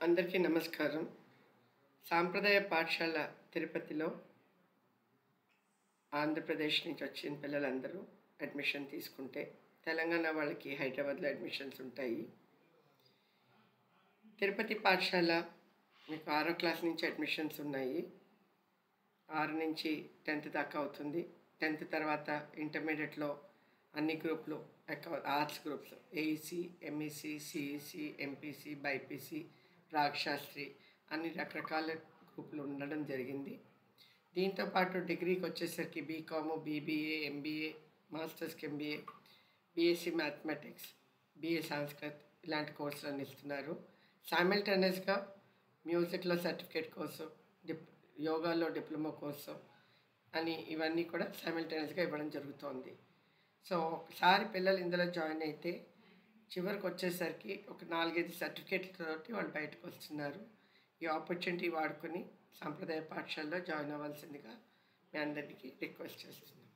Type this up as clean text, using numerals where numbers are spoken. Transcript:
అందరికీ నమస్కారం. సాంప్రదాయ పాఠశాల తిరుపతిలో ఆంధ్రప్రదేశ్ నుంచి వచ్చిన పిల్లలందరూ అడ్మిషన్ తీసుకుంటే, తెలంగాణ వాళ్ళకి హైదరాబాద్లో అడ్మిషన్స్ ఉంటాయి. తిరుపతి పాఠశాల మీకు 6వ క్లాస్ నుంచి అడ్మిషన్స్ ఉన్నాయి. 6 నుంచి 10th దాకా అవుతుంది. 10th తర్వాత ఇంటర్మీడియట్లో అన్ని గ్రూపులు arts groups AEC, MEC, CEC, MPC, BiPC, ప్రాగ్శాస్త్రి అన్ని రకరకాల గ్రూపులు ఉండడం జరిగింది. దీంతోపాటు డిగ్రీకి వచ్చేసరికి బీకాము, బీబీఏ, ఎంబీఏ, మాస్టర్స్కి MBA, BSc mathematics, BA Sanskrit ఇలాంటి కోర్సులను ఇస్తున్నారు. సైమల్టేనియస్గా మ్యూజిక్లో సర్టిఫికేట్ కోర్సు, యోగాలో డిప్లొమా కోర్సు అని ఇవన్నీ కూడా సైమల్టేనియస్గా ఇవ్వడం జరుగుతోంది. సో ఒకసారి పిల్లలు ఇందులో జాయిన్ అయితే చివరికి వచ్చేసరికి ఒక 4-5 సర్టిఫికేట్లతోటి వాళ్ళు బయటకు వస్తున్నారు. ఈ ఆపర్చునిటీ వాడుకొని సాంప్రదాయ పాఠశాలలో జాయిన్ అవ్వాల్సిందిగా మీ అందరికీ రిక్వెస్ట్ చేస్తున్నాను.